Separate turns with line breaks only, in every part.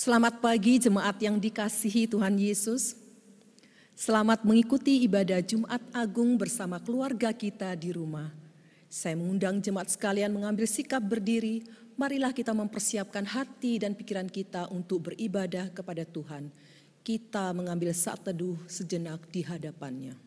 Selamat pagi jemaat yang dikasihi Tuhan Yesus. Selamat mengikuti ibadah Jumat Agung bersama keluarga kita di rumah. Saya mengundang jemaat sekalian mengambil sikap berdiri. Marilah kita mempersiapkan hati dan pikiran kita untuk beribadah kepada Tuhan. Kita mengambil saat teduh sejenak di hadapannya.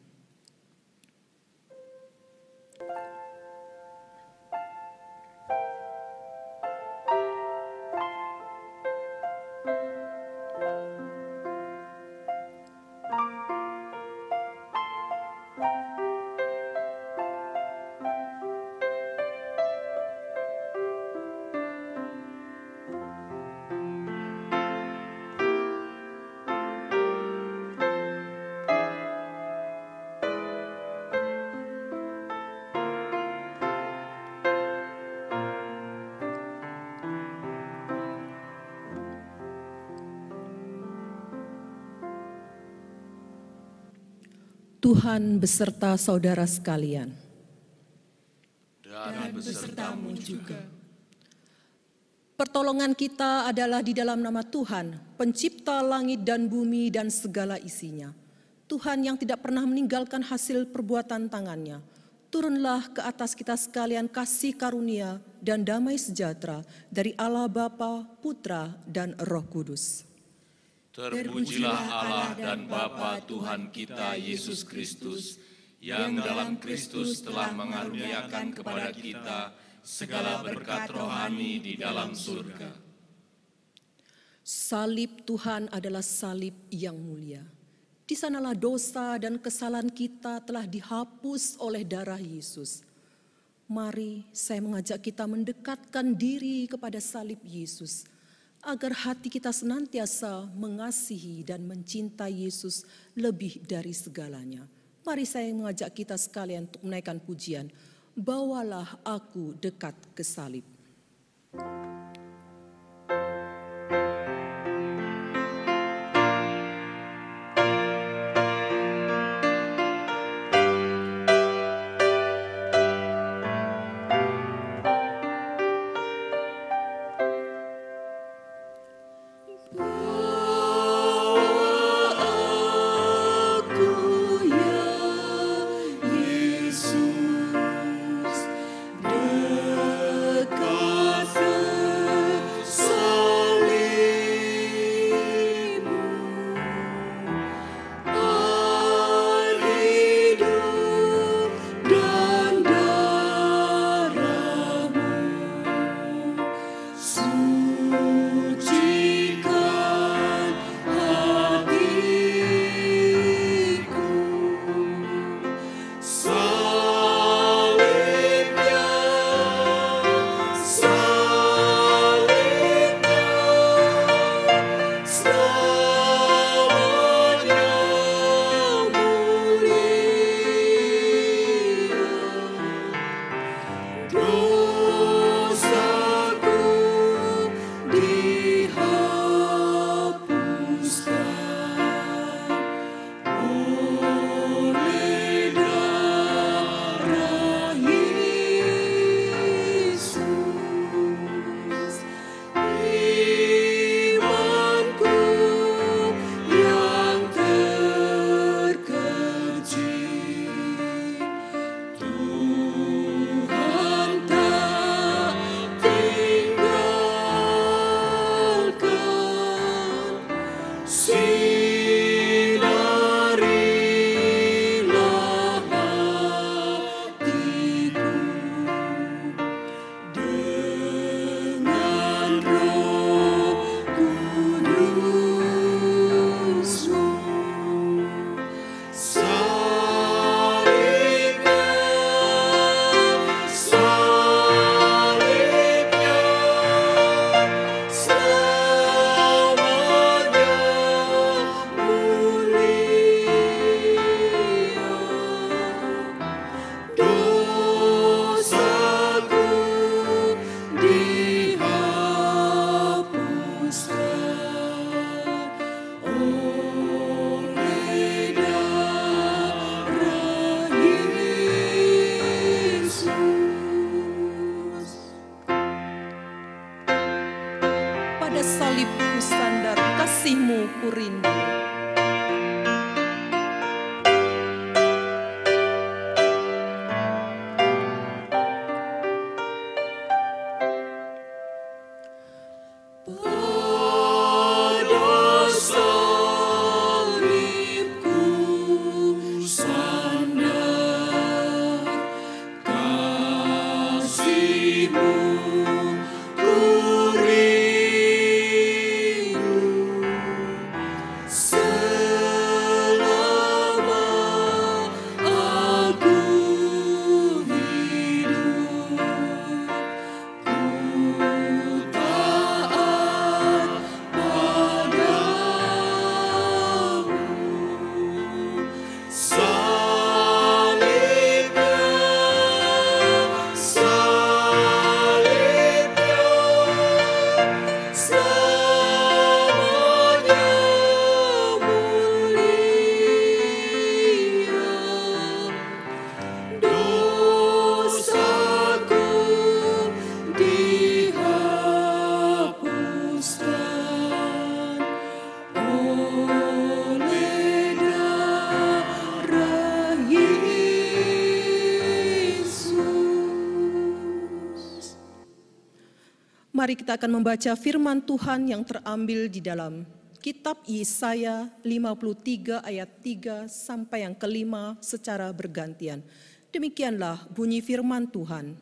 Tuhan beserta saudara sekalian.
Dan besertamu juga.
Pertolongan kita adalah di dalam nama Tuhan, pencipta langit dan bumi dan segala isinya. Tuhan yang tidak pernah meninggalkan hasil perbuatan tangannya. Turunlah ke atas kita sekalian kasih karunia dan damai sejahtera dari Allah Bapa, Putra, dan Roh Kudus.
Terpujilah Allah dan Bapa Tuhan kita Yesus Kristus, yang dalam Kristus telah mengaruniakan kepada kita segala berkat rohani di dalam surga.
Salib Tuhan adalah salib yang mulia. Di sanalah dosa dan kesalahan kita telah dihapus oleh darah Yesus. Mari saya mengajak kita mendekatkan diri kepada salib Yesus, agar hati kita senantiasa mengasihi dan mencintai Yesus lebih dari segalanya. Mari saya mengajak kita sekalian untuk menaikkan pujian, bawalah aku dekat ke salib. ku sandar, kasih-Mu ku rindu. Mari kita akan membaca firman Tuhan yang terambil di dalam kitab Yesaya 53 ayat 3 sampai yang kelima secara bergantian. Demikianlah bunyi firman Tuhan.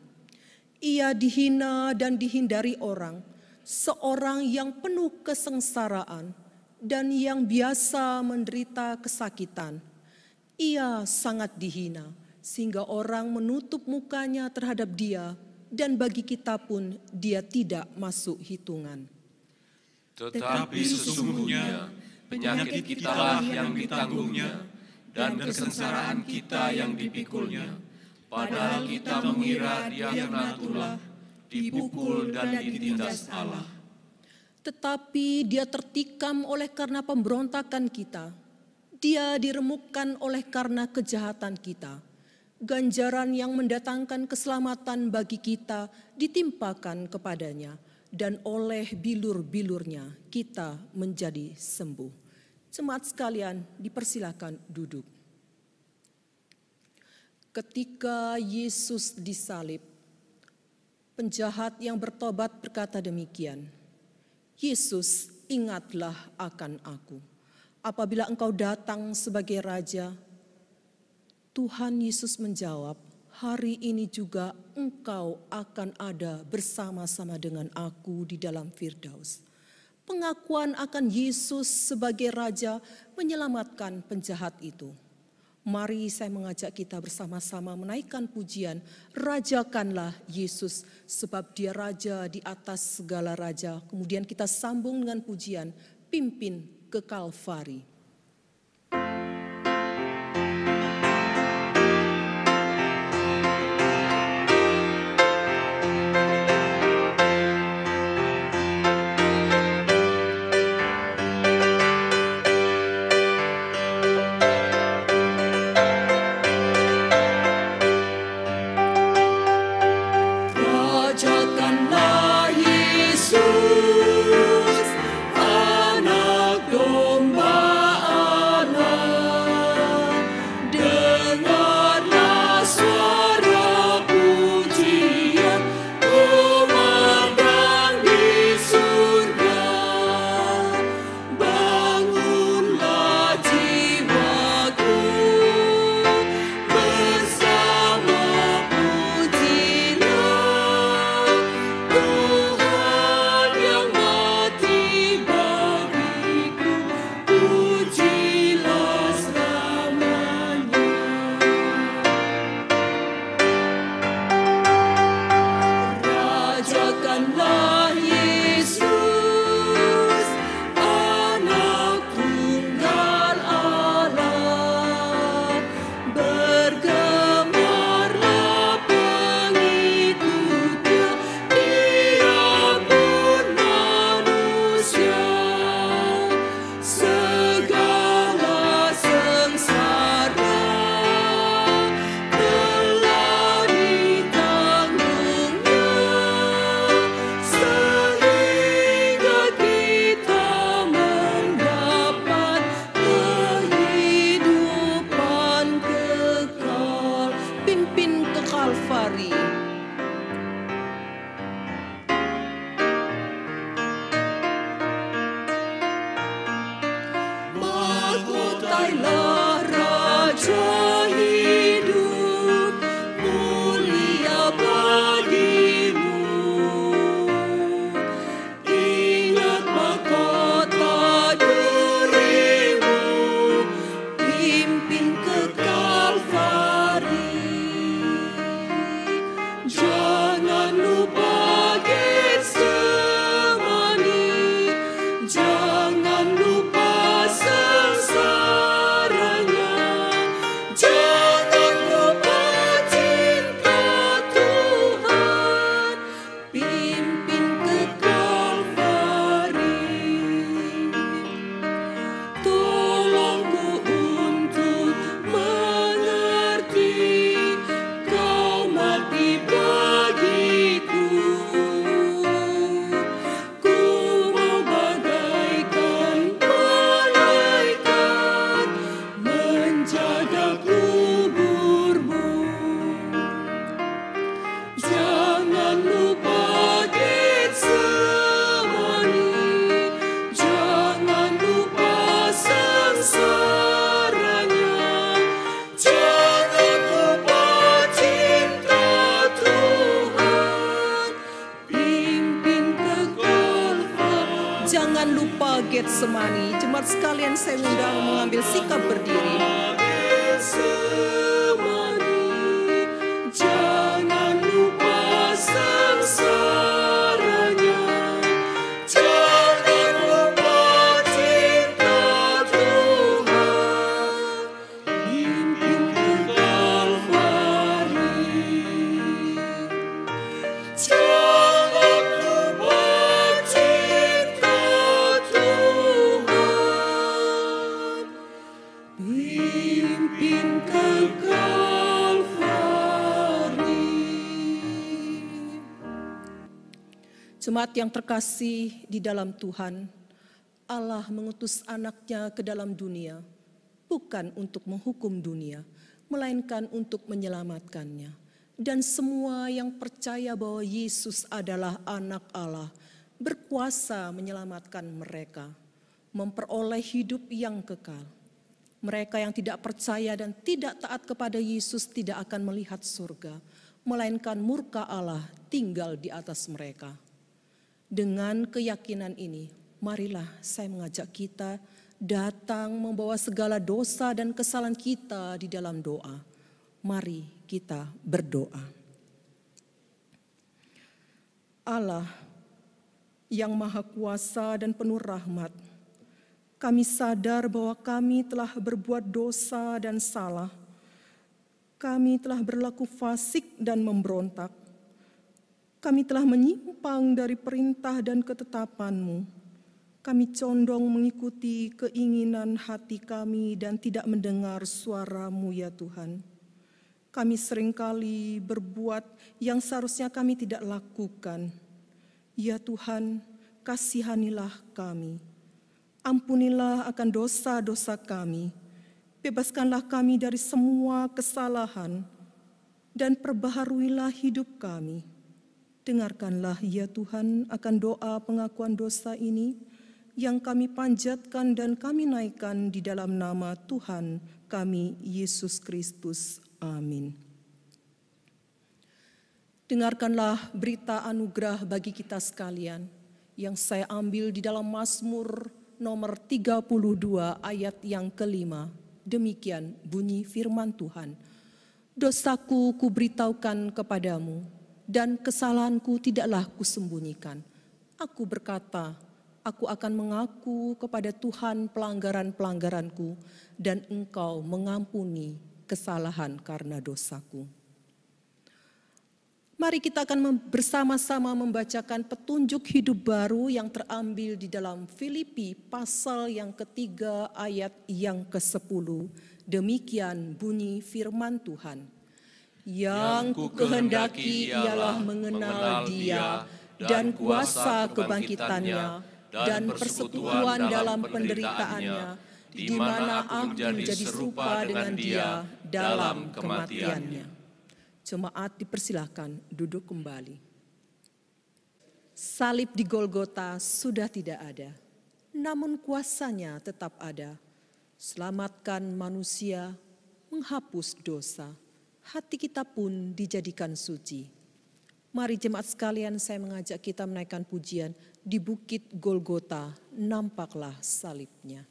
Ia dihina dan dihindari orang, seorang yang penuh kesengsaraan dan yang biasa menderita kesakitan. Ia sangat dihina sehingga orang menutup mukanya terhadap dia, dan bagi kita pun dia tidak masuk hitungan.
Tetapi sesungguhnya penyakit kitalah yang ditanggungnya dan kesengsaraan kita yang dipikulnya. Padahal kita mengira dia kena tulah, dipukul dan ditindas Allah.
Tetapi dia tertikam oleh karena pemberontakan kita. Dia diremukkan oleh karena kejahatan kita. Ganjaran yang mendatangkan keselamatan bagi kita ditimpakan kepadanya, dan oleh bilur-bilurnya kita menjadi sembuh. Jemaat sekalian, dipersilakan duduk. Ketika Yesus disalib, penjahat yang bertobat berkata demikian, Yesus, ingatlah akan aku. Apabila engkau datang sebagai Raja, Tuhan Yesus menjawab, hari ini juga engkau akan ada bersama-sama dengan aku di dalam Firdaus. Pengakuan akan Yesus sebagai Raja menyelamatkan penjahat itu. Mari saya mengajak kita bersama-sama menaikkan pujian, rajakanlah Yesus sebab dia Raja di atas segala raja. Kemudian kita sambung dengan pujian, pimpin ke Kalvari.
Anak domba
Getsemani. Jemaat sekalian, saya undang mengambil sikap berdiri.
Jangan lupa sengsaranya, jangan lupa cinta Tuhan, pimpin ke Kalvari. Jangan lupa cinta Tuhan, pimpin ke
Jemaat yang terkasih di dalam Tuhan, Allah mengutus anaknya ke dalam dunia, bukan untuk menghukum dunia, melainkan untuk menyelamatkannya. Dan semua yang percaya bahwa Yesus adalah anak Allah, berkuasa menyelamatkan mereka, memperoleh hidup yang kekal. Mereka yang tidak percaya dan tidak taat kepada Yesus tidak akan melihat surga, melainkan murka Allah tinggal di atas mereka. Dengan keyakinan ini, marilah saya mengajak kita datang membawa segala dosa dan kesalahan kita di dalam doa. Mari kita berdoa. Allah yang Maha Kuasa dan penuh rahmat, kami sadar bahwa kami telah berbuat dosa dan salah. Kami telah berlaku fasik dan memberontak. Kami telah menyimpang dari perintah dan ketetapan-Mu. Kami condong mengikuti keinginan hati kami dan tidak mendengar suara-Mu ya Tuhan. Kami seringkali berbuat yang seharusnya kami tidak lakukan. Ya Tuhan, kasihanilah kami. Ampunilah akan dosa-dosa kami. Bebaskanlah kami dari semua kesalahan dan perbaharuilah hidup kami. Dengarkanlah ya Tuhan akan doa pengakuan dosa ini yang kami panjatkan dan kami naikkan di dalam nama Tuhan kami Yesus Kristus. Amin. Dengarkanlah berita anugerah bagi kita sekalian yang saya ambil di dalam Mazmur nomor 32 ayat yang kelima. Demikian bunyi firman Tuhan. Dosaku kuberitahukan kepadamu, dan kesalahanku tidaklah kusembunyikan. Aku berkata, aku akan mengaku kepada Tuhan pelanggaran-pelanggaranku, dan Engkau mengampuni kesalahan karena dosaku. Mari kita akan bersama-sama membacakan petunjuk hidup baru yang terambil di dalam Filipi pasal yang ketiga ayat yang ke-10. Demikian bunyi firman Tuhan. Yang ku kehendaki ialah mengenal Dia dan kuasa kebangkitannya dan persekutuan dalam penderitaannya, di mana aku menjadi serupa dengan Dia dalam kematiannya. Jemaat dipersilahkan duduk kembali. Salib di Golgota sudah tidak ada, namun kuasanya tetap ada. Selamatkan manusia, menghapus dosa. Hati kita pun dijadikan suci. Mari jemaat sekalian, saya mengajak kita menaikkan pujian. Di bukit Golgota nampaklah salibnya.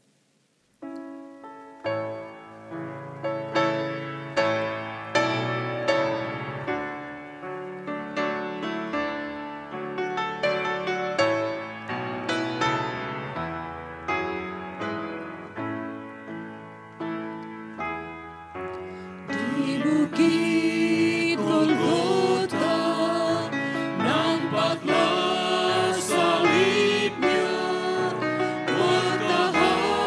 Nampaklah salibnya, bertahan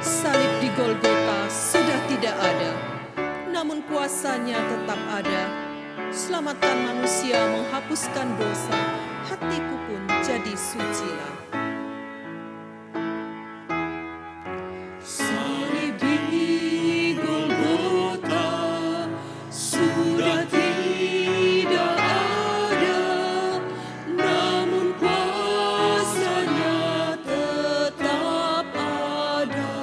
Salib di Golgota sudah tidak ada, namun kuasanya tetap ada. Selamatkan manusia, menghapuskan dosa, hatiku pun jadi sucilah.
Salib di Golgota sudah tidak ada, namun kuasanya tetap ada.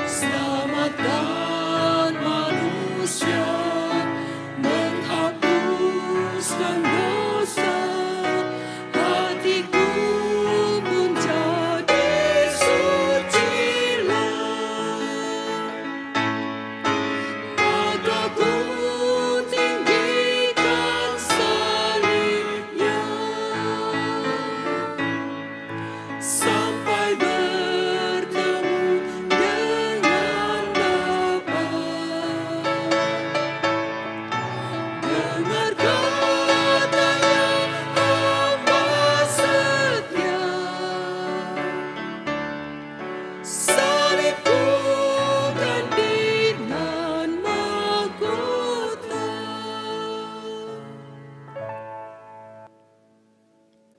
Selamatkan manusia, menghapuskan dosa, hatiku pun jadi sucilah. Maka ku tinggikan salibnya, sampai bertemu dengan Bapa. Dengar katanya hamba setia, salibku ganti dengan mahkota.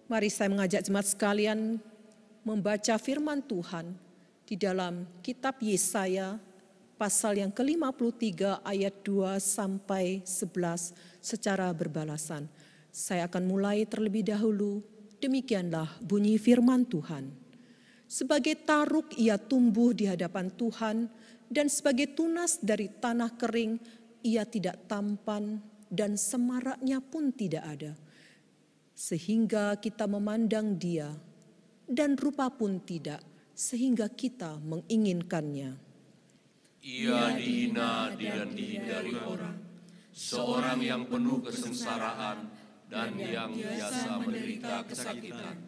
Mari saya mengajak jemaat sekalian membaca firman Tuhan di dalam kitab Yesaya pasal yang ke-53 ayat 2 sampai 11 secara berbalasan. Saya akan mulai terlebih dahulu. Demikianlah bunyi firman Tuhan. Sebagai taruk ia tumbuh di hadapan Tuhan, dan sebagai tunas dari tanah kering ia tidak tampan dan semaraknya pun tidak ada. Sehingga kita memandang dia, dan rupa pun tidak, sehingga kita menginginkannya.
Ia dihina dan dihindari orang, seorang yang penuh kesengsaraan dan yang biasa menderita kesakitan.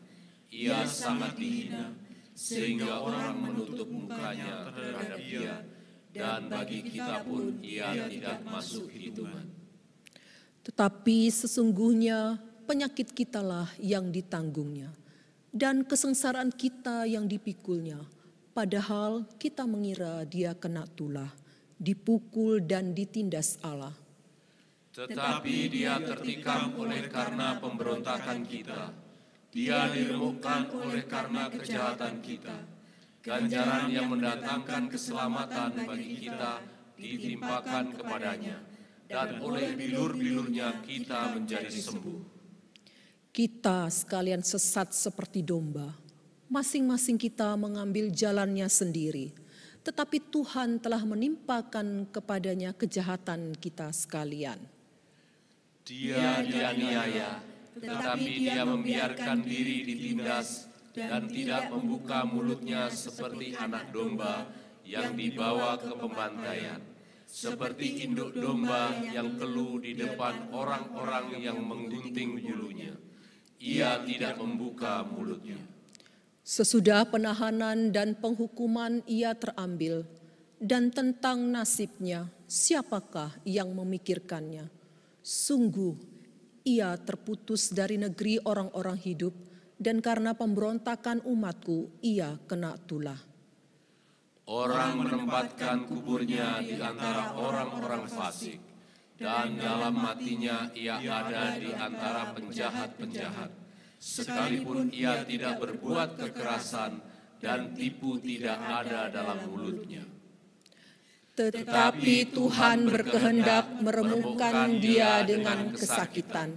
Ia sangat dihina, sehingga orang menutup mukanya terhadap dia, dan bagi kita pun ia tidak masuk hitungan.
Tetapi sesungguhnya penyakit kitalah yang ditanggungnya, dan kesengsaraan kita yang dipikulnya. Padahal kita mengira dia kena tulah, dipukul dan ditindas Allah.
Tetapi dia tertikam oleh karena pemberontakan kita, dia diremukkan oleh karena kejahatan kita. Ganjaran yang mendatangkan keselamatan bagi kita ditimpakan kepadanya, dan oleh bilur-bilurnya kita menjadi sembuh.
Kita sekalian sesat seperti domba, masing-masing kita mengambil jalannya sendiri. Tetapi Tuhan telah menimpakan kepadanya kejahatan kita sekalian.
Dia dianiaya, tetapi dia membiarkan diri ditindas dan tidak membuka mulutnya seperti anak domba yang dibawa ke pembantaian, seperti induk domba yang keluh di depan orang-orang yang menggunting bulunya. Ia tidak membuka mulutnya.
Sesudah penahanan dan penghukuman ia terambil, dan tentang nasibnya siapakah yang memikirkannya? Sungguh ia terputus dari negeri orang-orang hidup, dan karena pemberontakan umatku ia kena tulah.
Orang menempatkan kuburnya di antara orang-orang fasik, dan dalam matinya ia ada di antara penjahat-penjahat. Sekalipun ia tidak berbuat kekerasan dan tipu tidak ada dalam mulutnya.
Tetapi Tuhan berkehendak meremukkan dia dengan kesakitan.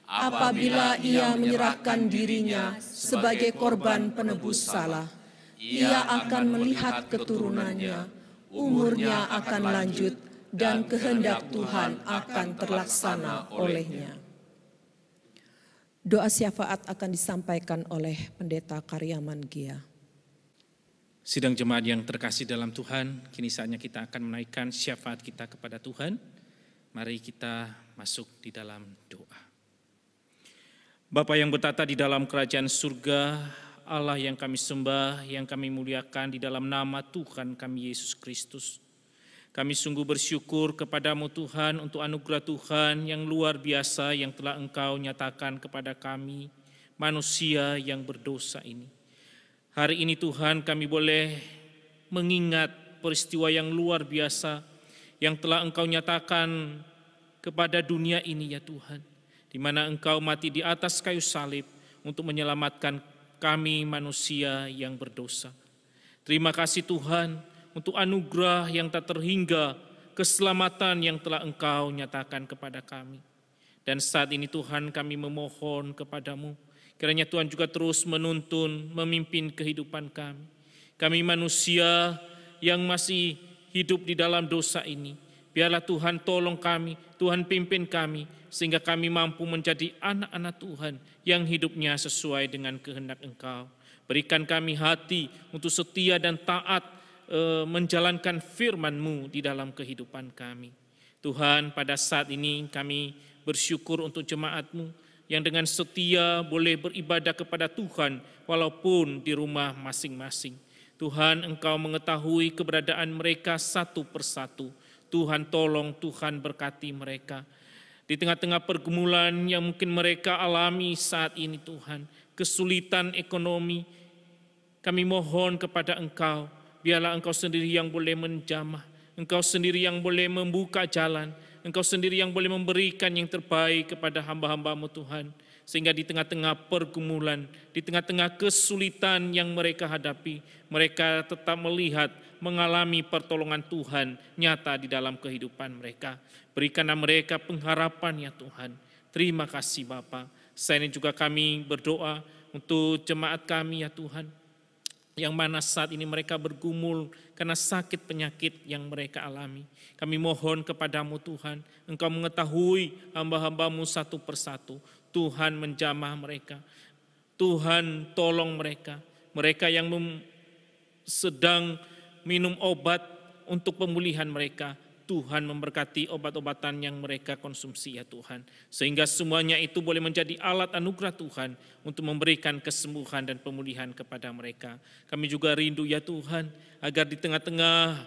Apabila ia menyerahkan dirinya sebagai korban penebus salah, ia akan melihat keturunannya, umurnya akan lanjut, dan kehendak Tuhan akan terlaksana olehnya. Doa syafaat akan disampaikan oleh Pendeta Karyaman Gia.
Sidang jemaat yang terkasih dalam Tuhan, kini saatnya kita akan menaikkan syafaat kita kepada Tuhan. Mari kita masuk di dalam doa. Bapa yang bertata di dalam kerajaan surga, Allah yang kami sembah, yang kami muliakan di dalam nama Tuhan kami Yesus Kristus. Kami sungguh bersyukur kepadamu Tuhan untuk anugerah Tuhan yang luar biasa yang telah Engkau nyatakan kepada kami, manusia yang berdosa ini. Hari ini Tuhan kami boleh mengingat peristiwa yang luar biasa yang telah Engkau nyatakan kepada dunia ini ya Tuhan, di mana Engkau mati di atas kayu salib untuk menyelamatkan kami manusia yang berdosa. Terima kasih Tuhan untuk anugerah yang tak terhingga, keselamatan yang telah Engkau nyatakan kepada kami. Dan saat ini Tuhan kami memohon kepadamu, kiranya Tuhan juga terus menuntun, memimpin kehidupan kami. Kami manusia yang masih hidup di dalam dosa ini, biarlah Tuhan tolong kami, Tuhan pimpin kami, sehingga kami mampu menjadi anak-anak Tuhan yang hidupnya sesuai dengan kehendak Engkau. Berikan kami hati untuk setia dan taat menjalankan firman-Mu di dalam kehidupan kami. Tuhan, pada saat ini kami bersyukur untuk jemaat-Mu yang dengan setia boleh beribadah kepada Tuhan walaupun di rumah masing-masing. Tuhan, Engkau mengetahui keberadaan mereka satu persatu. Tuhan tolong, Tuhan berkati mereka. Di tengah-tengah pergumulan yang mungkin mereka alami saat ini Tuhan, kesulitan ekonomi, kami mohon kepada Engkau, biarlah Engkau sendiri yang boleh menjamah, Engkau sendiri yang boleh membuka jalan, Engkau sendiri yang boleh memberikan yang terbaik kepada hamba-hamba-Mu Tuhan. Sehingga di tengah-tengah pergumulan, di tengah-tengah kesulitan yang mereka hadapi, mereka tetap melihat, mengalami pertolongan Tuhan nyata di dalam kehidupan mereka. Berikanlah mereka pengharapan ya Tuhan. Terima kasih Bapa. Selain ini juga kami berdoa untuk jemaat kami ya Tuhan, yang mana saat ini mereka bergumul karena sakit penyakit yang mereka alami. Kami mohon kepadamu Tuhan, Engkau mengetahui hamba-hamba-Mu satu persatu. Tuhan menjamah mereka, Tuhan tolong mereka. Mereka yang sedang minum obat untuk pemulihan mereka, Tuhan memberkati obat-obatan yang mereka konsumsi ya Tuhan. Sehingga semuanya itu boleh menjadi alat anugerah Tuhan untuk memberikan kesembuhan dan pemulihan kepada mereka. Kami juga rindu ya Tuhan, agar di tengah-tengah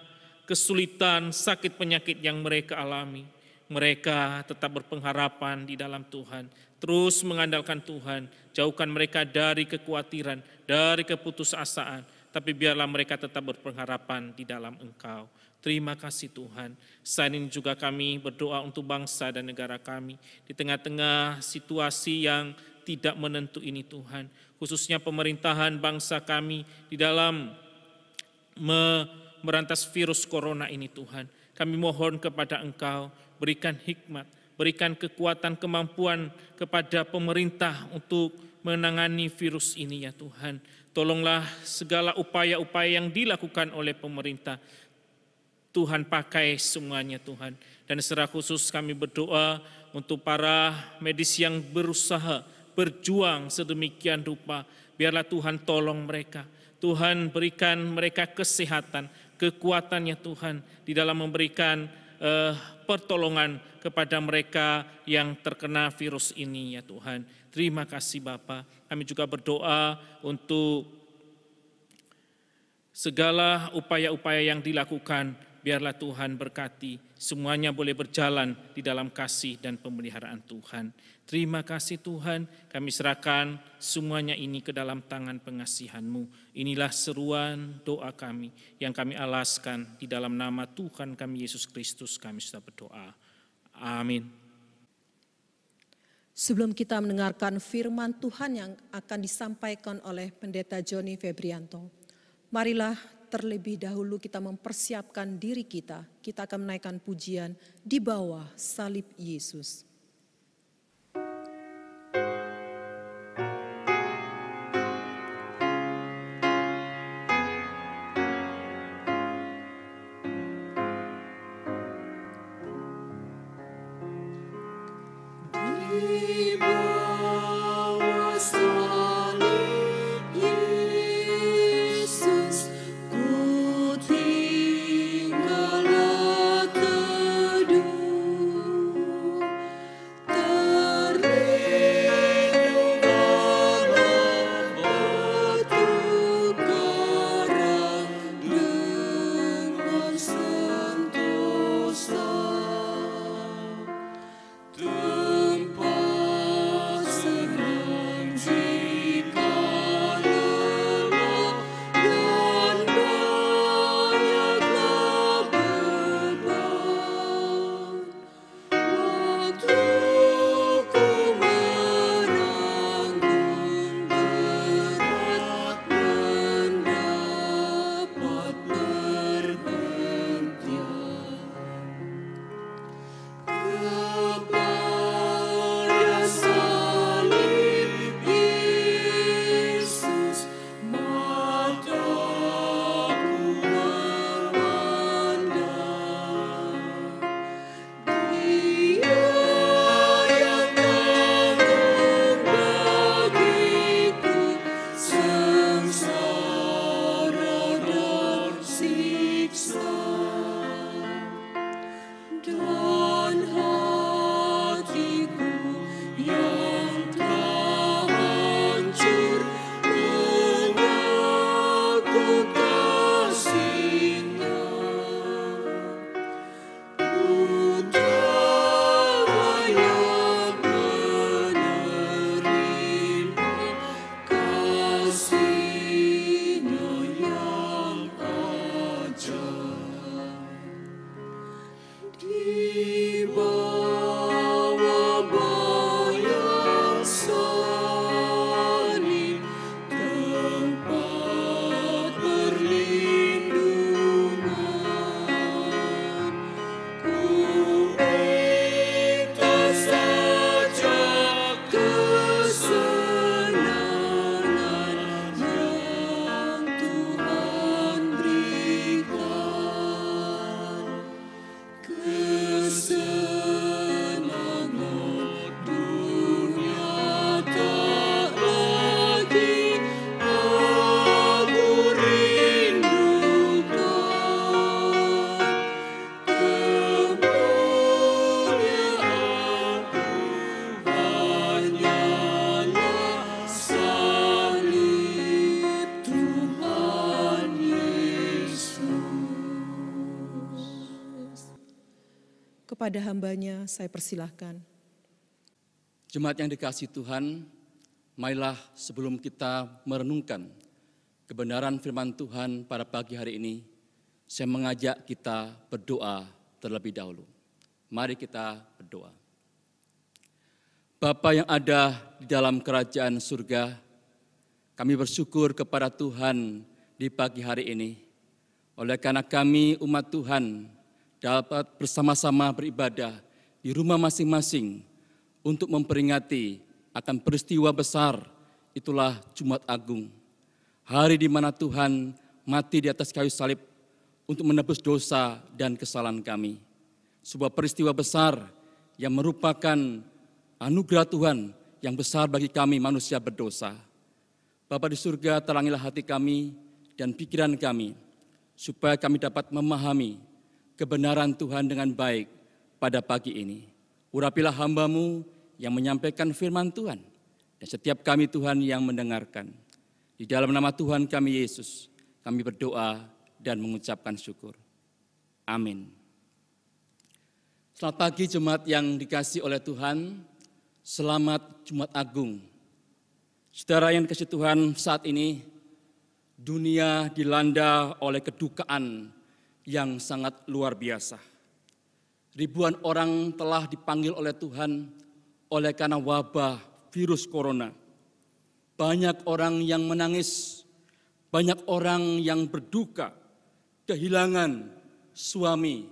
kesulitan, sakit penyakit yang mereka alami, mereka tetap berpengharapan di dalam Tuhan. Terus mengandalkan Tuhan, jauhkan mereka dari kekhawatiran, dari keputusasaan, tapi biarlah mereka tetap berpengharapan di dalam Engkau. Terima kasih Tuhan. Saat ini juga kami berdoa untuk bangsa dan negara kami. Di tengah-tengah situasi yang tidak menentu ini Tuhan. Khususnya pemerintahan bangsa kami di dalam merantas virus corona ini Tuhan. Kami mohon kepada Engkau, berikan hikmat, berikan kekuatan, kemampuan kepada pemerintah untuk menangani virus ini ya Tuhan. Tolonglah segala upaya-upaya yang dilakukan oleh pemerintah, Tuhan pakai semuanya Tuhan. Dan secara khusus kami berdoa untuk para medis yang berusaha, berjuang sedemikian rupa. Biarlah Tuhan tolong mereka. Tuhan berikan mereka kesehatan, kekuatannya Tuhan di dalam memberikan pertolongan kepada mereka yang terkena virus ini ya Tuhan. Terima kasih Bapa. Kami juga berdoa untuk segala upaya-upaya yang dilakukan, biarlah Tuhan berkati, semuanya boleh berjalan di dalam kasih dan pemeliharaan Tuhan. Terima kasih Tuhan, kami serahkan semuanya ini ke dalam tangan pengasihan-Mu. Inilah seruan doa kami yang kami alaskan di dalam nama Tuhan kami Yesus Kristus kami sudah berdoa. Amin.
Sebelum kita mendengarkan firman Tuhan yang akan disampaikan oleh Pendeta Joni Febrianto, marilah terlebih dahulu kita mempersiapkan diri kita. Kita akan menaikkan pujian di bawah salib Yesus. kepada hamba-Nya saya persilahkan.
Jemaat yang dikasihi Tuhan, marilah sebelum kita merenungkan kebenaran firman Tuhan pada pagi hari ini, saya mengajak kita berdoa terlebih dahulu. Mari kita berdoa. Bapa yang ada di dalam kerajaan surga, kami bersyukur kepada Tuhan di pagi hari ini. Oleh karena kami umat Tuhan dapat bersama-sama beribadah di rumah masing-masing untuk memperingati akan peristiwa besar, itulah Jumat Agung. Hari di mana Tuhan mati di atas kayu salib untuk menebus dosa dan kesalahan kami. Sebuah peristiwa besar yang merupakan anugerah Tuhan yang besar bagi kami manusia berdosa. Bapa di surga, terangilah hati kami dan pikiran kami, supaya kami dapat memahami kebenaran Tuhan dengan baik pada pagi ini. Urapilah hamba-Mu yang menyampaikan firman Tuhan, dan setiap kami Tuhan yang mendengarkan. Di dalam nama Tuhan kami Yesus, kami berdoa dan mengucapkan syukur. Amin. Selamat pagi jemaat yang dikasihi oleh Tuhan, selamat Jumat Agung. Saudara yang dikasihi Tuhan, saat ini dunia dilanda oleh kedukaan yang sangat luar biasa. Ribuan orang telah dipanggil oleh Tuhan oleh karena wabah virus corona. Banyak orang yang menangis, banyak orang yang berduka, kehilangan suami,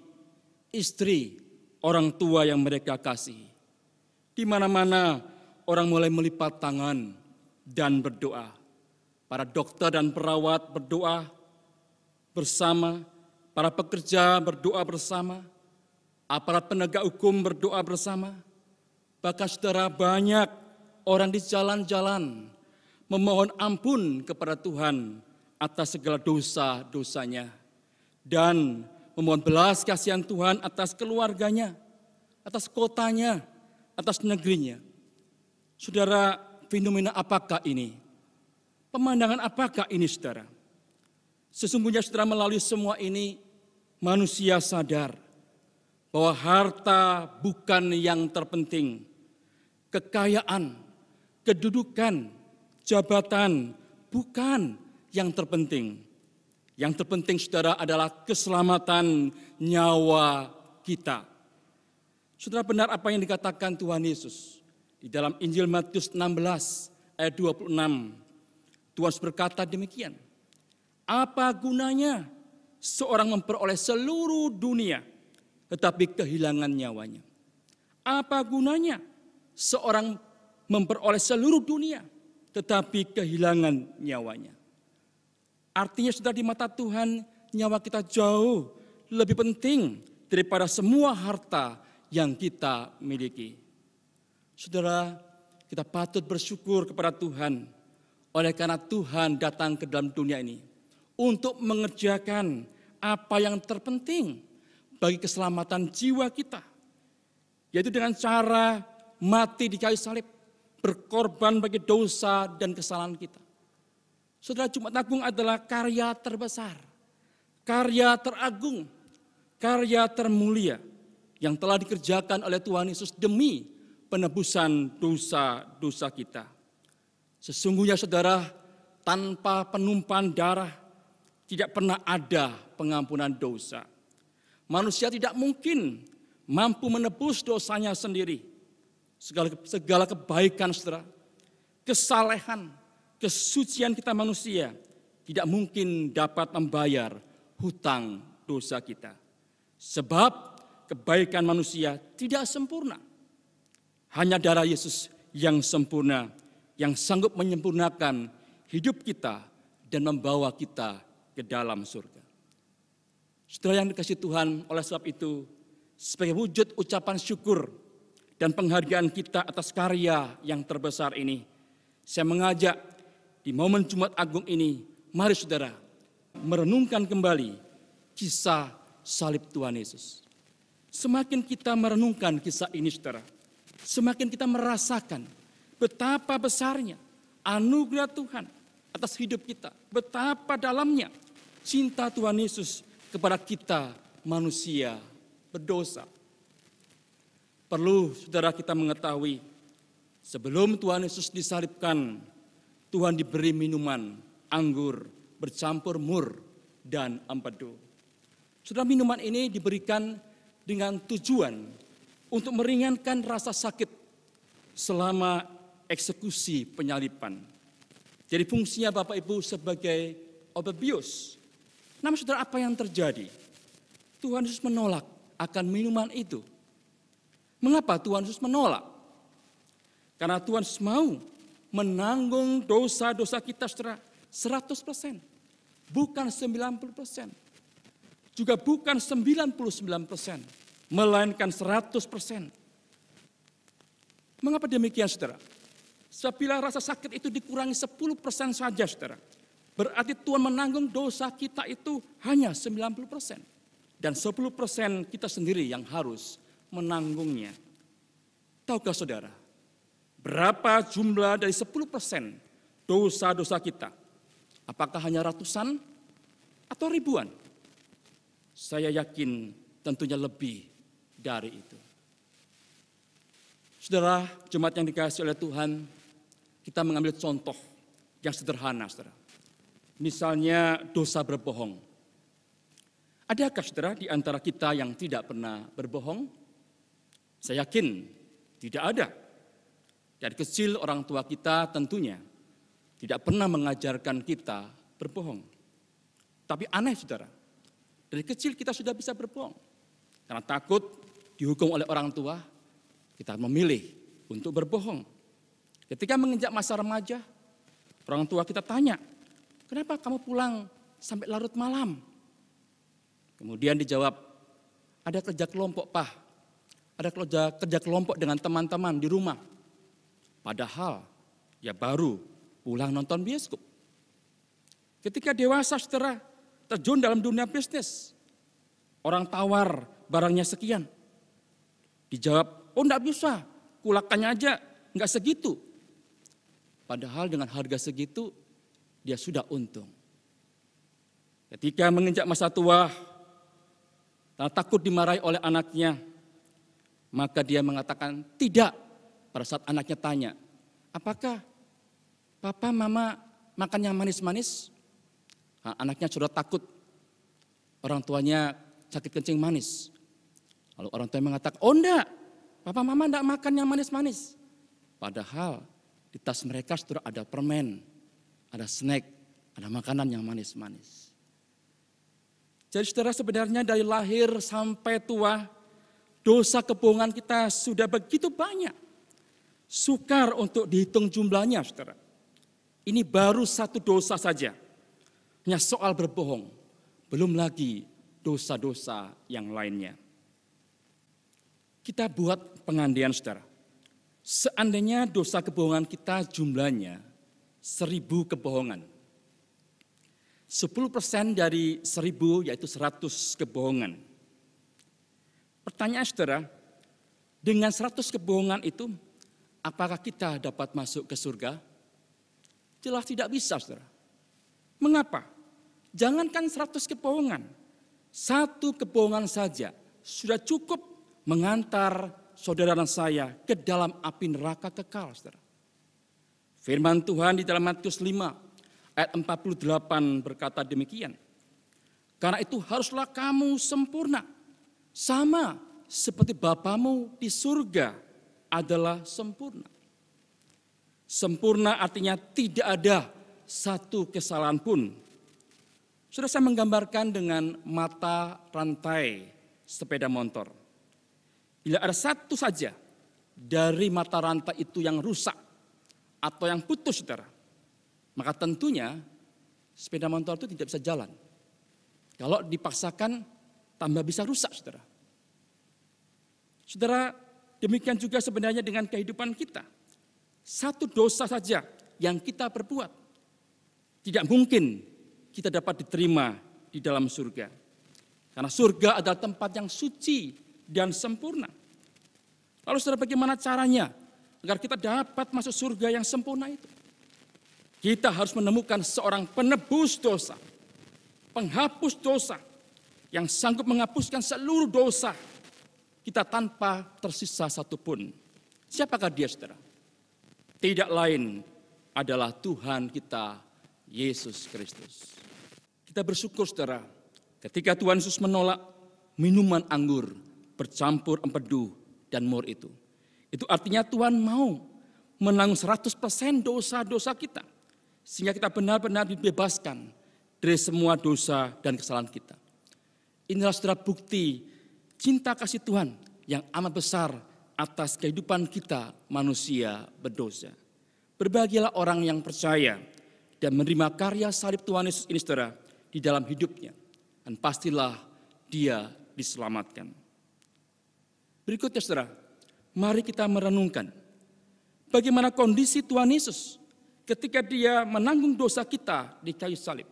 istri, orang tua yang mereka kasihi. Di mana-mana orang mulai melipat tangan dan berdoa. Para dokter dan perawat berdoa bersama, para pekerja berdoa bersama, aparat penegak hukum berdoa bersama. Bahkan saudara, banyak orang di jalan-jalan memohon ampun kepada Tuhan atas segala dosa-dosanya. Dan memohon belas kasihan Tuhan atas keluarganya, atas kotanya, atas negerinya. Saudara, fenomena apakah ini? Pemandangan apakah ini saudara? Sesungguhnya saudara, melalui semua ini manusia sadar bahwa harta bukan yang terpenting. Kekayaan, kedudukan, jabatan bukan yang terpenting. Yang terpenting saudara adalah keselamatan nyawa kita. Saudara, benar apa yang dikatakan Tuhan Yesus di dalam Injil Matius 16 ayat 26. Tuhan berkata demikian. Apa gunanya seorang memperoleh seluruh dunia tetapi kehilangan nyawanya? Apa gunanya seorang memperoleh seluruh dunia tetapi kehilangan nyawanya? Artinya saudara, di mata Tuhan nyawa kita jauh lebih penting daripada semua harta yang kita miliki. Saudara, kita patut bersyukur kepada Tuhan oleh karena Tuhan datang ke dalam dunia ini untuk mengerjakan apa yang terpenting bagi keselamatan jiwa kita, yaitu dengan cara mati di kayu salib, berkorban bagi dosa dan kesalahan kita. Saudara, Jumat Agung adalah karya terbesar, karya teragung, karya termulia yang telah dikerjakan oleh Tuhan Yesus demi penebusan dosa-dosa kita. Sesungguhnya saudara, tanpa penumpahan darah tidak pernah ada pengampunan dosa. Manusia tidak mungkin mampu menebus dosanya sendiri. Segala kebaikan saudara, kesalehan, kesucian kita manusia tidak mungkin dapat membayar hutang dosa kita. Sebab kebaikan manusia tidak sempurna. Hanya darah Yesus yang sempurna, yang sanggup menyempurnakan hidup kita dan membawa kita ke dalam surga. Saudara yang dikasihi Tuhan, oleh sebab itu, sebagai wujud ucapan syukur dan penghargaan kita atas karya yang terbesar ini, saya mengajak di momen Jumat Agung ini, mari saudara merenungkan kembali kisah salib Tuhan Yesus. Semakin kita merenungkan kisah ini saudara, semakin kita merasakan betapa besarnya anugerah Tuhan atas hidup kita, betapa dalamnya cinta Tuhan Yesus kepada kita manusia berdosa. perlu saudara kita mengetahui, sebelum Tuhan Yesus disalibkan, Tuhan diberi minuman anggur bercampur mur dan empedu. Saudara, minuman ini diberikan dengan tujuan untuk meringankan rasa sakit selama eksekusi penyaliban. Jadi fungsinya Bapak Ibu sebagai obat bius. Namun saudara, apa yang terjadi? Tuhan Yesus menolak akan minuman itu. Mengapa Tuhan Yesus menolak? Karena Tuhan Yesus mau menanggung dosa-dosa kita saudara 100%. Bukan 90%. Juga bukan 99%. Melainkan 100%. Mengapa demikian saudara? Sebab bila rasa sakit itu dikurangi 10% saja saudara, berarti Tuhan menanggung dosa kita itu hanya 90%. Dan 10% kita sendiri yang harus menanggungnya. Tahukah saudara, berapa jumlah dari 10% dosa-dosa kita? Apakah hanya ratusan atau ribuan? Saya yakin tentunya lebih dari itu. Saudara, jemaat yang dikasihi oleh Tuhan, kita mengambil contoh yang sederhana, saudara. Misalnya dosa berbohong. Adakah saudara di antara kita yang tidak pernah berbohong? Saya yakin tidak ada. Dari kecil orang tua kita tentunya tidak pernah mengajarkan kita berbohong. Tapi aneh saudara, dari kecil kita sudah bisa berbohong. Karena takut dihukum oleh orang tua, kita memilih untuk berbohong. Ketika menginjak masa remaja, orang tua kita tanya, kenapa kamu pulang sampai larut malam? Kemudian dijawab, ada kerja kelompok Pak, ada kerja kelompok dengan teman-teman di rumah. Padahal ya baru pulang nonton bioskop. Ketika dewasa saudara terjun dalam dunia bisnis, orang tawar barangnya sekian. Dijawab, oh enggak bisa, kulakannya aja enggak segitu. Padahal dengan harga segitu dia sudah untung. Ketika menginjak masa tua, takut dimarahi oleh anaknya, maka dia mengatakan tidak. Pada saat anaknya tanya, apakah papa mama makan yang manis-manis? Nah, anaknya sudah takut, orang tuanya sakit kencing manis. Lalu orang tuanya mengatakan, oh enggak, papa mama enggak makan yang manis-manis. Padahal di tas mereka sudah ada permen, ada snack, ada makanan yang manis-manis. Jadi saudara, sebenarnya dari lahir sampai tua, dosa kebohongan kita sudah begitu banyak. Sukar untuk dihitung jumlahnya saudara. Ini baru satu dosa saja. Hanya soal berbohong. Belum lagi dosa-dosa yang lainnya. Kita buat pengandaian saudara. Seandainya dosa kebohongan kita jumlahnya 1000 kebohongan. 10% dari 1000 yaitu 100 kebohongan. Pertanyaan saudara, dengan 100 kebohongan itu, apakah kita dapat masuk ke surga? Jelas tidak bisa saudara. Mengapa? Jangankan 100 kebohongan. 1 kebohongan saja sudah cukup mengantar saudara dan saya ke dalam api neraka kekal saudara. Firman Tuhan di dalam Matius 5 ayat 48 berkata demikian. Karena itu haruslah kamu sempurna, sama seperti Bapamu di surga adalah sempurna. Sempurna artinya tidak ada satu kesalahan pun. Sudah saya menggambarkan dengan mata rantai sepeda motor. Bila ada satu saja dari mata rantai itu yang rusak atau yang putus saudara, maka tentunya sepeda motor itu tidak bisa jalan. Kalau dipaksakan tambah bisa rusak saudara. Saudara, demikian juga sebenarnya dengan kehidupan kita. Satu dosa saja yang kita perbuat, tidak mungkin kita dapat diterima di dalam surga. Karena surga adalah tempat yang suci dan sempurna. Lalu saudara, bagaimana caranya agar kita dapat masuk surga yang sempurna itu? Kita harus menemukan seorang penebus dosa, penghapus dosa, yang sanggup menghapuskan seluruh dosa kita tanpa tersisa satupun. Siapakah dia, saudara? Tidak lain adalah Tuhan kita, Yesus Kristus. Kita bersyukur, saudara, ketika Tuhan Yesus menolak minuman anggur bercampur empedu dan mur itu. Itu artinya Tuhan mau menanggung 100% dosa-dosa kita. Sehingga kita benar-benar dibebaskan dari semua dosa dan kesalahan kita. Inilah, saudara, bukti cinta kasih Tuhan yang amat besar atas kehidupan kita manusia berdosa. Berbahagialah orang yang percaya dan menerima karya salib Tuhan Yesus ini, saudara, di dalam hidupnya. Dan pastilah dia diselamatkan. Berikutnya, saudara, mari kita merenungkan bagaimana kondisi Tuhan Yesus ketika dia menanggung dosa kita di kayu salib.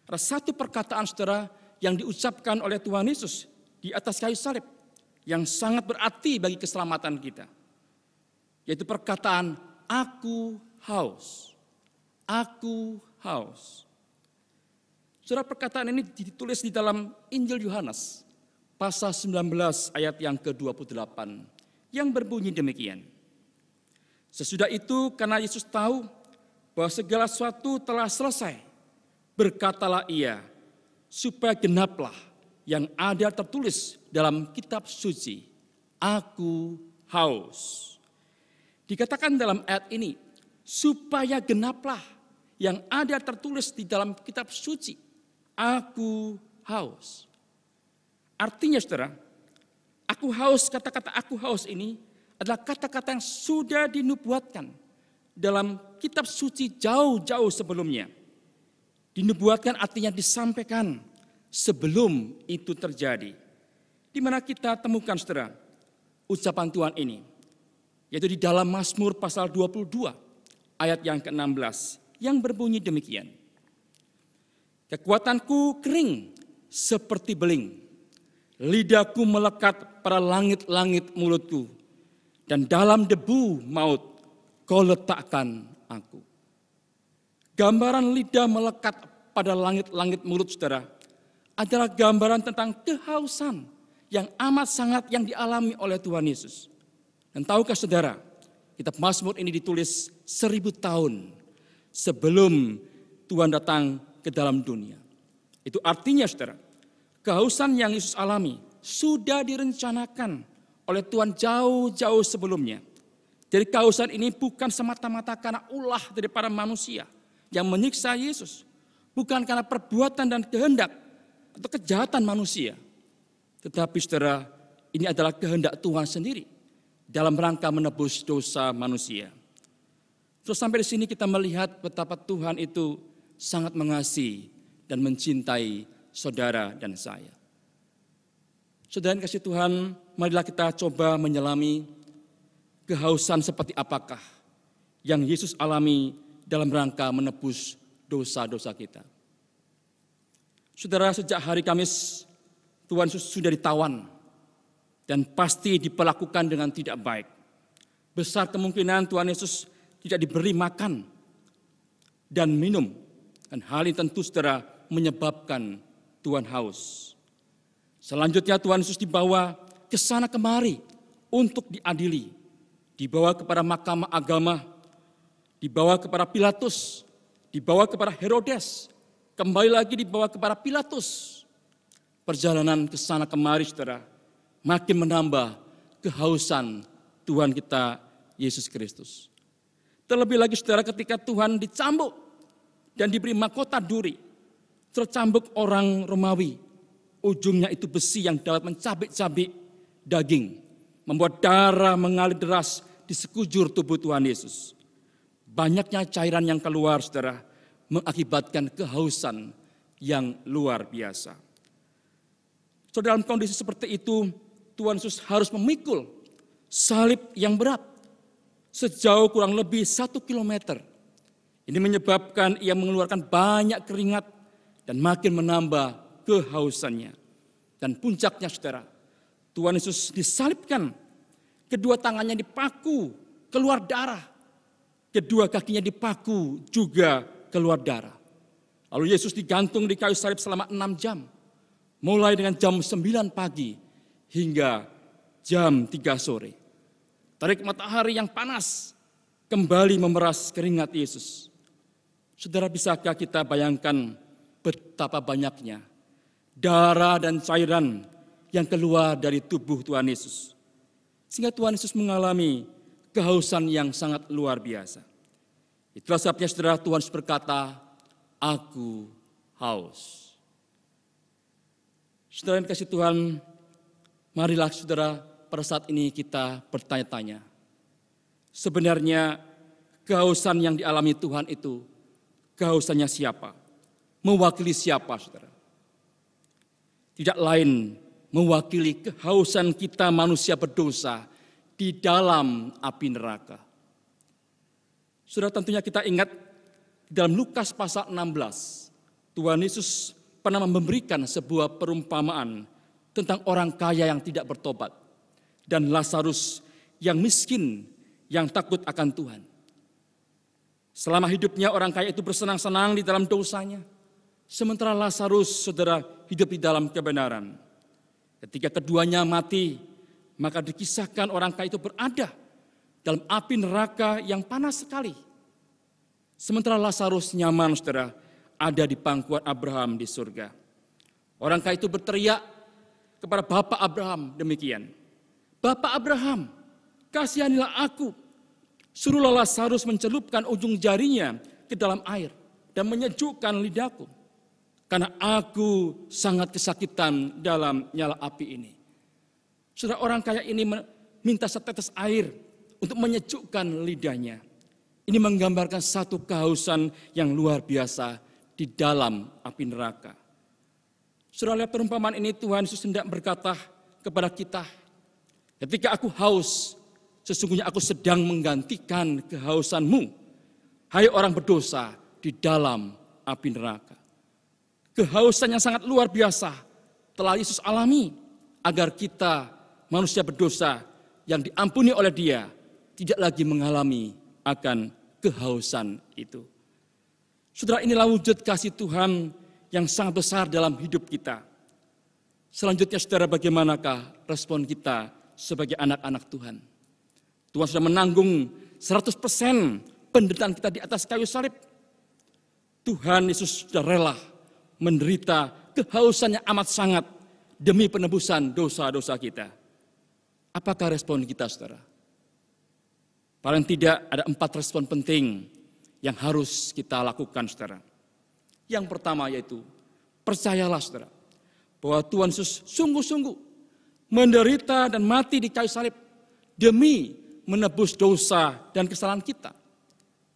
Ada satu perkataan, saudara, yang diucapkan oleh Tuhan Yesus di atas kayu salib yang sangat berarti bagi keselamatan kita. Yaitu perkataan, aku haus. Aku haus. Saudara, perkataan ini ditulis di dalam Injil Yohanes, pasal 19 ayat yang ke-28, yang berbunyi demikian. Sesudah itu, karena Yesus tahu bahwa segala sesuatu telah selesai, berkatalah ia, supaya genaplah yang ada tertulis dalam kitab suci, aku haus. Dikatakan dalam ayat ini, supaya genaplah yang ada tertulis di dalam kitab suci, aku haus. Artinya, saudara, aku haus, kata-kata aku haus ini adalah kata-kata yang sudah dinubuatkan dalam kitab suci jauh-jauh sebelumnya. Dinubuatkan artinya disampaikan sebelum itu terjadi. Di mana kita temukan, saudara, ucapan Tuhan ini, yaitu di dalam Mazmur pasal 22 ayat yang ke-16 yang berbunyi demikian. Kekuatanku kering seperti beling, lidahku melekat pada langit-langit mulutku, dan dalam debu maut kau letakkan aku. Gambaran lidah melekat pada langit-langit mulut, saudara, adalah gambaran tentang kehausan yang amat sangat yang dialami oleh Tuhan Yesus. Dan tahukah, saudara, kitab Mazmur ini ditulis 1000 tahun sebelum Tuhan datang ke dalam dunia. Itu artinya, saudara, kehausan yang Yesus alami sudah direncanakan oleh Tuhan jauh-jauh sebelumnya. Jadi kehausan ini bukan semata-mata karena ulah daripada manusia yang menyiksa Yesus. Bukan karena perbuatan dan kehendak atau kejahatan manusia. Tetapi, saudara, ini adalah kehendak Tuhan sendiri dalam rangka menebus dosa manusia. Terus sampai di sini kita melihat betapa Tuhan itu sangat mengasihi dan mencintai saudara dan saya. Saudara yang kasih Tuhan, marilah kita coba menyelami kehausan seperti apakah yang Yesus alami dalam rangka menebus dosa-dosa kita. Saudara, sejak hari Kamis, Tuhan Yesus sudah ditawan dan pasti diperlakukan dengan tidak baik. Besar kemungkinan Tuhan Yesus tidak diberi makan dan minum. Dan hal ini tentu, saudara, menyebabkan Tuhan haus. Selanjutnya Tuhan Yesus dibawa ke sana kemari untuk diadili. Dibawa kepada mahkamah agama, dibawa kepada Pilatus, dibawa kepada Herodes, kembali lagi dibawa kepada Pilatus. Perjalanan ke sana kemari, saudara, makin menambah kehausan Tuhan kita Yesus Kristus. Terlebih lagi, saudara, ketika Tuhan dicambuk dan diberi mahkota duri, tercambuk orang Romawi, ujungnya itu besi yang dapat mencabik-cabik daging, membuat darah mengalir deras di sekujur tubuh Tuhan Yesus. Banyaknya cairan yang keluar, saudara, mengakibatkan kehausan yang luar biasa. So, dalam kondisi seperti itu, Tuhan Yesus harus memikul salib yang berat sejauh kurang lebih 1 kilometer. Ini menyebabkan ia mengeluarkan banyak keringat dan makin menambah kehausannya. Dan puncaknya, saudara, Tuhan Yesus disalibkan, kedua tangannya dipaku, keluar darah. Kedua kakinya dipaku, juga keluar darah. Lalu Yesus digantung di kayu salib selama 6 jam. Mulai dengan jam 9 pagi hingga jam 3 sore. Terik matahari yang panas kembali memeras keringat Yesus. Saudara, bisakah kita bayangkan betapa banyaknya darah dan cairan yang keluar dari tubuh Tuhan Yesus, sehingga Tuhan Yesus mengalami kehausan yang sangat luar biasa. Itulah sebabnya saudara, Tuhan Yesus berkata, "Aku haus." Saudara yang kasih Tuhan, marilah saudara pada saat ini kita bertanya-tanya, sebenarnya kehausan yang dialami Tuhan itu kehausannya siapa? Mewakili siapa, saudara? Tidak lain mewakili kehausan kita manusia berdosa di dalam api neraka. Saudara, tentunya kita ingat dalam Lukas pasal 16, Tuhan Yesus pernah memberikan sebuah perumpamaan tentang orang kaya yang tidak bertobat dan Lazarus yang miskin yang takut akan Tuhan. Selama hidupnya orang kaya itu bersenang-senang di dalam dosanya, sementara Lazarus, saudara, hidup di dalam kebenaran. Ketika keduanya mati, maka dikisahkan orang kaya itu berada dalam api neraka yang panas sekali. Sementara Lazarus nyaman, saudara, ada di pangkuan Abraham di surga. Orang kaya itu berteriak kepada Bapak Abraham demikian, "Bapak Abraham, kasihanilah aku. Suruhlah Lazarus mencelupkan ujung jarinya ke dalam air dan menyejukkan lidahku, karena aku sangat kesakitan dalam nyala api ini." Saudara, orang kaya ini minta setetes air untuk menyejukkan lidahnya. Ini menggambarkan satu kehausan yang luar biasa di dalam api neraka. Saudara, lihat perumpamaan ini, Tuhan Yesus hendak berkata kepada kita, ketika aku haus, sesungguhnya aku sedang menggantikan kehausanmu, hai orang berdosa di dalam api neraka. Kehausan yang sangat luar biasa telah Yesus alami agar kita manusia berdosa yang diampuni oleh Dia tidak lagi mengalami akan kehausan itu. Saudara, inilah wujud kasih Tuhan yang sangat besar dalam hidup kita. Selanjutnya, saudara, bagaimanakah respon kita sebagai anak-anak Tuhan? Tuhan sudah menanggung 100% penderitaan kita di atas kayu salib. Tuhan Yesus sudah rela menderita kehausannya amat sangat demi penebusan dosa-dosa kita. Apakah respon kita, saudara? Paling tidak ada 4 respon penting yang harus kita lakukan, saudara. Yang pertama yaitu, percayalah, saudara, bahwa Tuhan Yesus sungguh-sungguh menderita dan mati di kayu salib demi menebus dosa dan kesalahan kita.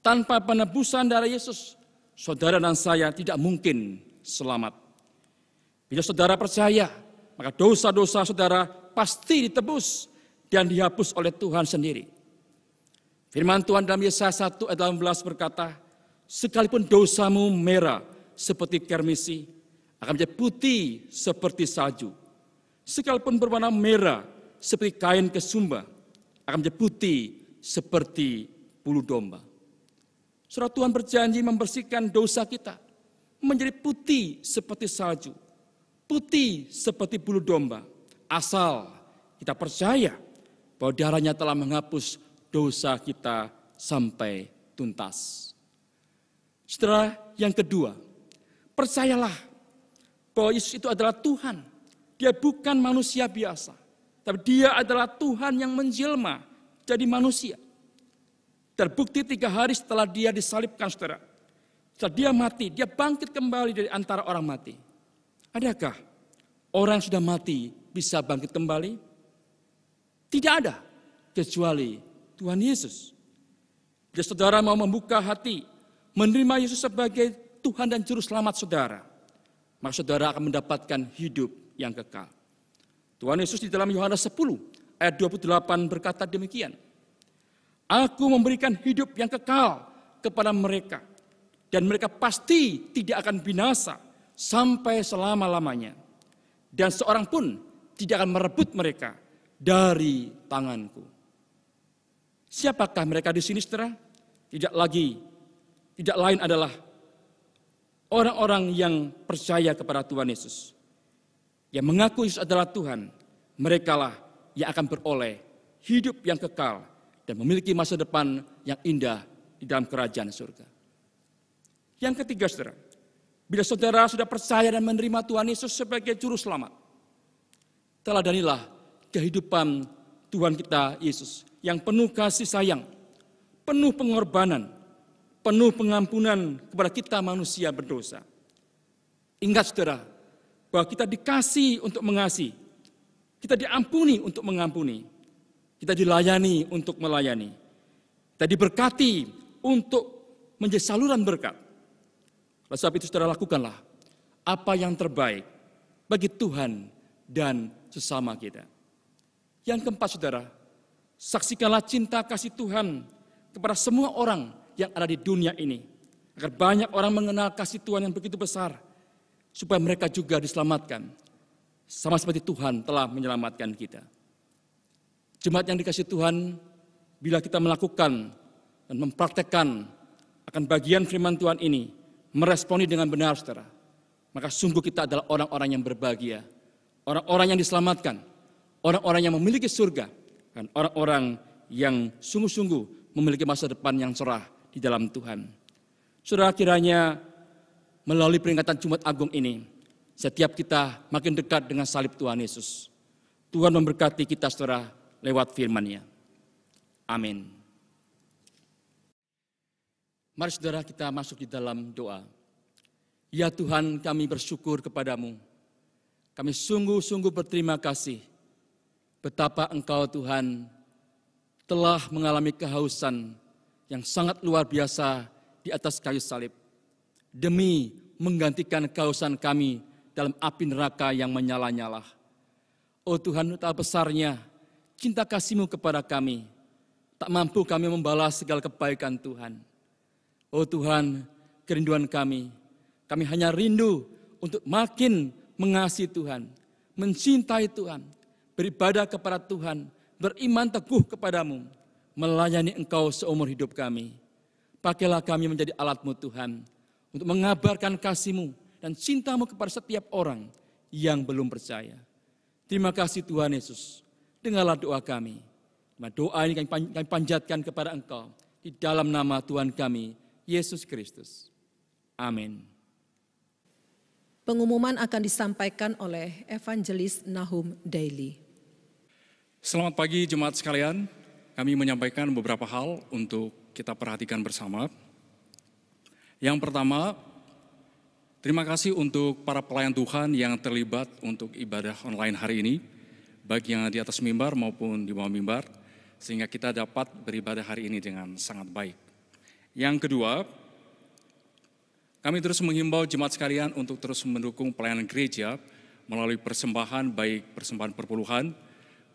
Tanpa penebusan darah Yesus, saudara dan saya tidak mungkin selamat. Bila saudara percaya, maka dosa-dosa saudara pasti ditebus dan dihapus oleh Tuhan sendiri. Firman Tuhan dalam Yesaya 1 ayat 18 berkata, "Sekalipun dosamu merah seperti kermisi, akan menjadi putih seperti salju. Sekalipun berwarna merah seperti kain kesumba, akan menjadi putih seperti bulu domba." Saudara, Tuhan berjanji membersihkan dosa kita menjadi putih seperti salju, putih seperti bulu domba, asal kita percaya bahwa darahnya telah menghapus dosa kita sampai tuntas. Saudara, yang kedua, percayalah bahwa Yesus itu adalah Tuhan. Dia bukan manusia biasa, tapi Dia adalah Tuhan yang menjelma jadi manusia. Terbukti 3 hari setelah Dia disalibkan, saudara, setelah Dia mati, Dia bangkit kembali dari antara orang mati. Adakah orang yang sudah mati bisa bangkit kembali? Tidak ada, kecuali Tuhan Yesus. Bila saudara mau membuka hati, menerima Yesus sebagai Tuhan dan Juru Selamat saudara, maka saudara akan mendapatkan hidup yang kekal. Tuhan Yesus di dalam Yohanes 10 ayat 28 berkata demikian, "Aku memberikan hidup yang kekal kepada mereka, dan mereka pasti tidak akan binasa sampai selama-lamanya. Dan seorang pun tidak akan merebut mereka dari tanganku." Siapakah mereka di sini, saudara? Tidak lain adalah orang-orang yang percaya kepada Tuhan Yesus, yang mengaku Yesus adalah Tuhan, merekalah yang akan beroleh hidup yang kekal dan memiliki masa depan yang indah di dalam kerajaan surga. Yang ketiga, saudara, bila saudara sudah percaya dan menerima Tuhan Yesus sebagai juru selamat, teladanilah kehidupan Tuhan kita Yesus yang penuh kasih sayang, penuh pengorbanan, penuh pengampunan kepada kita manusia berdosa. Ingat saudara, bahwa kita dikasih untuk mengasihi, kita diampuni untuk mengampuni, kita dilayani untuk melayani, kita diberkati untuk menjadi saluran berkat. Oleh sebab itu saudara, lakukanlah apa yang terbaik bagi Tuhan dan sesama kita. Yang keempat saudara, saksikanlah cinta kasih Tuhan kepada semua orang yang ada di dunia ini, agar banyak orang mengenal kasih Tuhan yang begitu besar, supaya mereka juga diselamatkan, sama seperti Tuhan telah menyelamatkan kita. Jemaat yang dikasihi Tuhan, bila kita melakukan dan mempraktekkan akan bagian firman Tuhan ini, meresponi dengan benar saudara, maka sungguh kita adalah orang-orang yang berbahagia, orang-orang yang diselamatkan, orang-orang yang memiliki surga, dan orang-orang yang sungguh-sungguh memiliki masa depan yang cerah di dalam Tuhan. Saudara, kiranya melalui peringatan Jumat Agung ini, setiap kita makin dekat dengan salib Tuhan Yesus. Tuhan memberkati kita saudara lewat firman-Nya. Amin. Mari saudara kita masuk di dalam doa. Ya Tuhan, kami bersyukur kepadamu. Kami sungguh-sungguh berterima kasih betapa Engkau Tuhan telah mengalami kehausan yang sangat luar biasa di atas kayu salib, demi menggantikan kehausan kami dalam api neraka yang menyala-nyala. Oh Tuhan, betapa besarnya cinta kasih-Mu kepada kami. Tak mampu kami membalas segala kebaikan Tuhan. Oh Tuhan, kerinduan kami hanya rindu untuk makin mengasihi Tuhan, mencintai Tuhan, beribadah kepada Tuhan, beriman teguh kepadamu, melayani Engkau seumur hidup kami. Pakailah kami menjadi alat-Mu Tuhan, untuk mengabarkan kasih-Mu dan cinta-Mu kepada setiap orang yang belum percaya. Terima kasih Tuhan Yesus, dengarlah doa kami. Doa ini kami panjatkan kepada Engkau, di dalam nama Tuhan kami, Yesus Kristus. Amin.
Pengumuman akan disampaikan oleh Evangelis Nahum Daily.
Selamat pagi jemaat sekalian, kami menyampaikan beberapa hal untuk kita perhatikan bersama. Yang pertama, terima kasih untuk para pelayan Tuhan yang terlibat untuk ibadah online hari ini, baik yang di atas mimbar maupun di bawah mimbar, sehingga kita dapat beribadah hari ini dengan sangat baik. Yang kedua, kami terus menghimbau jemaat sekalian untuk terus mendukung pelayanan gereja melalui persembahan, baik persembahan perpuluhan,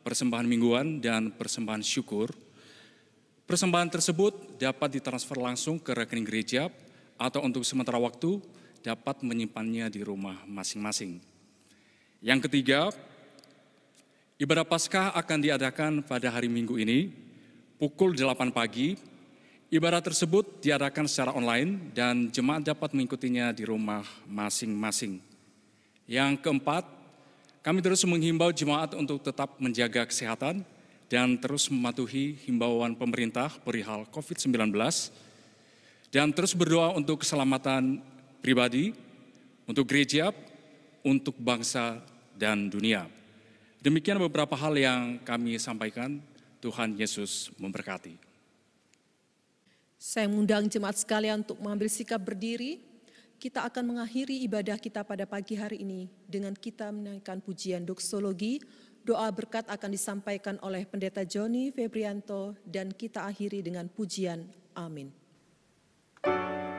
persembahan mingguan, dan persembahan syukur. Persembahan tersebut dapat ditransfer langsung ke rekening gereja atau untuk sementara waktu dapat menyimpannya di rumah masing-masing. Yang ketiga, ibadah Paskah akan diadakan pada hari Minggu ini, pukul 8 pagi. Ibadah tersebut diadakan secara online dan jemaat dapat mengikutinya di rumah masing-masing. Yang keempat, kami terus menghimbau jemaat untuk tetap menjaga kesehatan dan terus mematuhi himbauan pemerintah perihal COVID-19 dan terus berdoa untuk keselamatan pribadi, untuk gereja, untuk bangsa dan dunia. Demikian beberapa hal yang kami sampaikan. Tuhan Yesus memberkati.
Saya mengundang jemaat sekalian untuk mengambil sikap berdiri. Kita akan mengakhiri ibadah kita pada pagi hari ini dengan kita menaikkan pujian doksologi. Doa berkat akan disampaikan oleh Pendeta Joni Febrianto dan kita akhiri dengan pujian Amin.
Ketiganya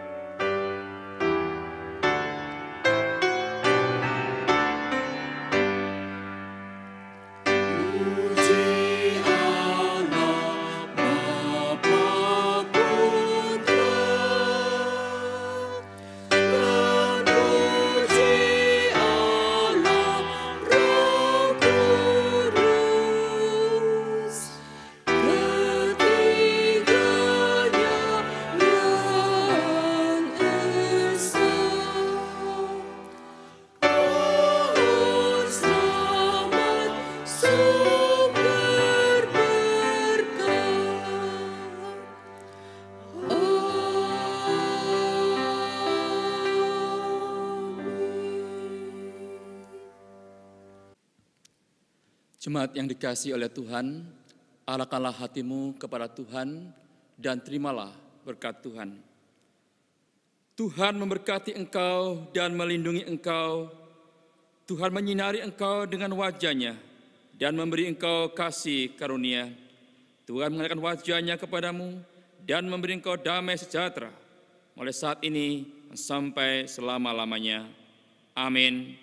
Jemaat yang dikasihi oleh Tuhan, arahkanlah hatimu kepada Tuhan dan terimalah berkat Tuhan. Tuhan memberkati engkau dan melindungi engkau. Tuhan menyinari engkau dengan wajah-Nya dan memberi engkau kasih karunia. Tuhan mengalihkan wajah-Nya kepadamu dan memberi engkau damai sejahtera mulai saat ini sampai selama-lamanya. Amin.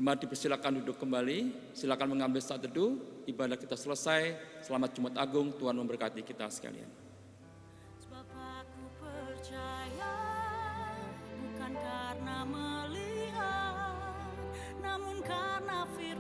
Jemaat dipersilakan duduk kembali, silakan mengambil saat teduh, ibadah kita selesai. Selamat Jumat Agung, Tuhan memberkati kita sekalian.
Sebab aku percaya, bukan karena melihat, namun karena firman.